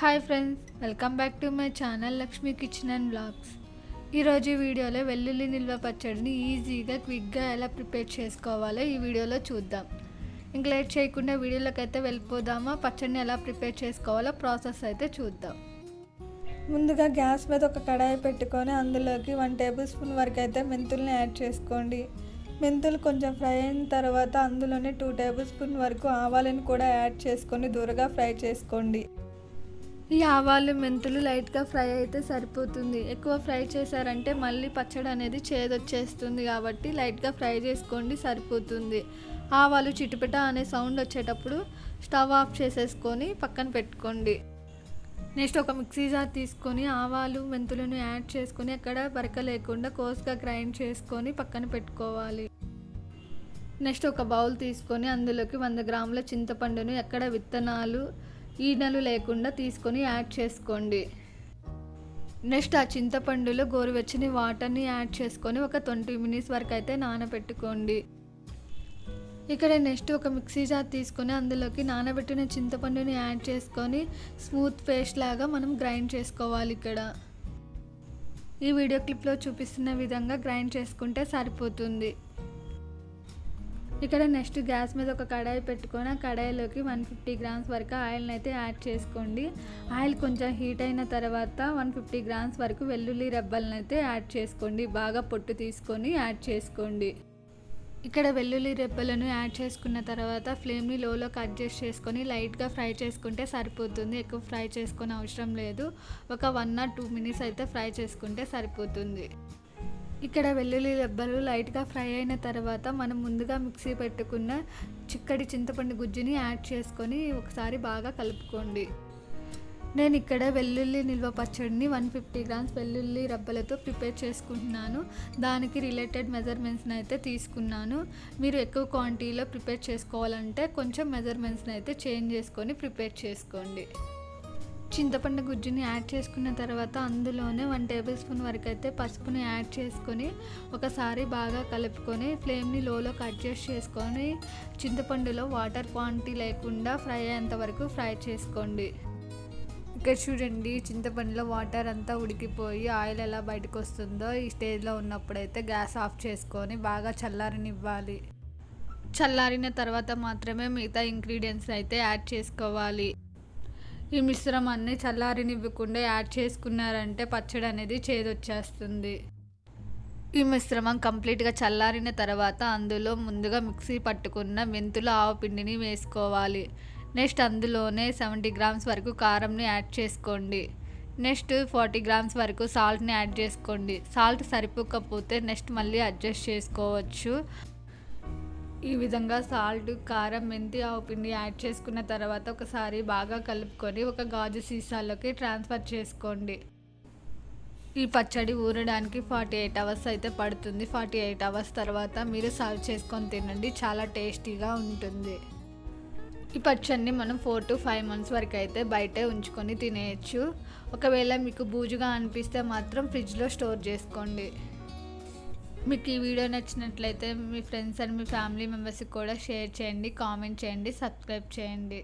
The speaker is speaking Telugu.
Hi friends, welcome back to my channel Lakshmi kitchen and blogs. ఈరోజు ఈ వీడియోలో వెల్లుల్లి నిల్వ పచ్చడిని ఈజీగా క్విక్గా ఎలా ప్రిపేర్ చేసుకోవాలో ఈ వీడియోలో చూద్దాం. ఇంక లేట్ చేయకుండా వీడియోలోకి అయితే వెళ్ళిపోదామా. పచ్చడిని ఎలా ప్రిపేర్ చేసుకోవాలో ప్రాసెస్ అయితే చూద్దాం. ముందుగా గ్యాస్ మీద ఒక కడాయి పెట్టుకొని అందులోకి 1 టేబుల్ స్పూన్ వరకు అయితే మెంతుల్ని యాడ్ చేసుకోండి. మెంతులు కొంచెం ఫ్రై అయిన తర్వాత అందులోనే 2 టేబుల్ స్పూన్ వరకు ఆవాలను కూడా యాడ్ చేసుకొని దూరగా ఫ్రై చేసుకోండి. ఈ ఆవాలు మెంతులు లైట్గా ఫ్రై అయితే సరిపోతుంది. ఎక్కువ ఫ్రై చేశారంటే మళ్ళీ పచ్చడి అనేది చేదొచ్చేస్తుంది, కాబట్టి లైట్గా ఫ్రై చేసుకోండి, సరిపోతుంది. ఆవాలు చిటిపిట అనే సౌండ్ వచ్చేటప్పుడు స్టవ్ ఆఫ్ చేసేసుకొని పక్కన పెట్టుకోండి. నెక్స్ట్ ఒక మిక్సీ జార్ తీసుకొని ఆవాలు మెంతులను యాడ్ చేసుకొని అక్కడ బరక లేకుండా కోర్స్గా గ్రైండ్ చేసుకొని పక్కన పెట్టుకోవాలి. నెక్స్ట్ ఒక బౌల్ తీసుకొని అందులోకి 100 గ్రాముల చింతపండును ఎక్కడ విత్తనాలు ఈనెలు లేకుండా తీసుకొని యాడ్ చేసుకోండి. నెక్స్ట్ ఆ చింతపండులో గోరువెచ్చని వాటర్ని యాడ్ చేసుకొని ఒక 20 మినిట్స్ వరకు అయితే నానబెట్టుకోండి. ఇక్కడ నెక్స్ట్ ఒక మిక్సీ జార్ తీసుకొని అందులోకి నానబెట్టిన చింతపండుని యాడ్ చేసుకొని స్మూత్ పేస్ట్ లాగా మనం గ్రైండ్ చేసుకోవాలి. ఇక్కడ ఈ వీడియో క్లిప్లో చూపిస్తున్న విధంగా గ్రైండ్ చేసుకుంటే సరిపోతుంది. ఇక్కడ నెక్స్ట్ గ్యాస్ మీద ఒక కడాయి పెట్టుకొని ఆ కడాయిలోకి 150 గ్రామ్స్ వరకు ఆయిల్ని అయితే యాడ్ చేసుకోండి. ఆయిల్ కొంచెం హీట్ అయిన తర్వాత 150 గ్రామ్స్ వరకు వెల్లుల్లి రెబ్బలను అయితే యాడ్ చేసుకోండి. బాగా పొట్టు తీసుకొని యాడ్ చేసుకోండి. ఇక్కడ వెల్లుల్లి రెబ్బలను యాడ్ చేసుకున్న తర్వాత ఫ్లేమ్ని లోలోకి అడ్జస్ట్ చేసుకొని లైట్గా ఫ్రై చేసుకుంటే సరిపోతుంది. ఎక్కువ ఫ్రై చేసుకునే అవసరం లేదు. ఒక 1 or 2 మినిట్స్ అయితే ఫ్రై చేసుకుంటే సరిపోతుంది. ఇక్కడ వెల్లుల్లి రెబ్బలు లైట్గా ఫ్రై అయిన తర్వాత మనం ముందుగా మిక్సీ పెట్టుకున్న చిక్కటి చింతపండు గుజ్జుని యాడ్ చేసుకొని ఒకసారి బాగా కలుపుకోండి. నేను ఇక్కడ వెల్లుల్లి నిల్వ పచ్చడిని 150 గ్రామ్స్ వెల్లుల్లి రెబ్బలతో ప్రిపేర్ చేసుకుంటున్నాను. దానికి రిలేటెడ్ మెజర్మెంట్స్ని అయితే తీసుకున్నాను. మీరు ఎక్కువ క్వాంటిటీలో ప్రిపేర్ చేసుకోవాలంటే కొంచెం మెజర్మెంట్స్ని అయితే చేంజ్ చేసుకొని ప్రిపేర్ చేసుకోండి. చింతపండు గుజ్జుని యాడ్ చేసుకున్న తర్వాత అందులోనే 1 టేబుల్ స్పూన్ వరకు అయితే పసుపుని యాడ్ చేసుకొని ఒకసారి బాగా కలుపుకొని ఫ్లేమ్ని లోలోకి అడ్జస్ట్ చేసుకొని చింతపండులో వాటర్ క్వాంటిటీ లేకుండా ఫ్రై అయ్యేంత వరకు ఫ్రై చేసుకోండి. ఇక్కడ చూడండి, చింతపండులో వాటర్ అంతా ఉడికిపోయి ఆయిల్ ఎలా బయటకు వస్తుందో ఈ స్టేజ్లో ఉన్నప్పుడైతే గ్యాస్ ఆఫ్ చేసుకొని బాగా చల్లారనివ్వాలి. చల్లారిన తర్వాత మాత్రమే మిగతా ఇంగ్రీడియంట్స్ అయితే యాడ్ చేసుకోవాలి. ఈ మిశ్రమాన్ని చల్లారనివ్వకుండా యాడ్ చేసుకున్నారంటే పచ్చడి అనేది చేదొచ్చేస్తుంది. ఈ మిశ్రమం కంప్లీట్గా చల్లారిన తర్వాత అందులో ముందుగా మిక్సీ పట్టుకున్న మెంతుల ఆవపిండిని వేసుకోవాలి. నెక్స్ట్ అందులోనే 70 గ్రామ్స్ వరకు కారంని యాడ్ చేసుకోండి. నెక్స్ట్ 40 గ్రామ్స్ వరకు సాల్ట్ని యాడ్ చేసుకోండి. సాల్ట్ సరిపోకపోతే నెక్స్ట్ మళ్ళీ అడ్జస్ట్ చేసుకోవచ్చు. ఈ విధంగా సాల్ట్, కారం, మెంతి, ఆవపిండి యాడ్ చేసుకున్న తర్వాత ఒకసారి బాగా కలుపుకొని ఒక గాజు సీసాలోకి ట్రాన్స్ఫర్ చేసుకోండి. ఈ పచ్చడి ఊరడానికి 48 అవర్స్ అయితే పడుతుంది. 48 అవర్స్ తర్వాత మీరు సర్వ్ చేసుకొని తినండి, చాలా టేస్టీగా ఉంటుంది. ఈ పచ్చడిని మనం 4 to 5 months వరకు అయితే బయటే ఉంచుకొని తినేయచ్చు. ఒకవేళ మీకు బూజుగా అనిపిస్తే మాత్రం ఫ్రిడ్జ్లో స్టోర్ చేసుకోండి. మీకు ఈ వీడియో నచ్చినట్లయితే మీ ఫ్రెండ్స్ అండ్ మీ ఫ్యామిలీ మెంబర్స్కి కూడా షేర్ చేయండి, కామెంట్ చేయండి, సబ్స్క్రైబ్ చేయండి.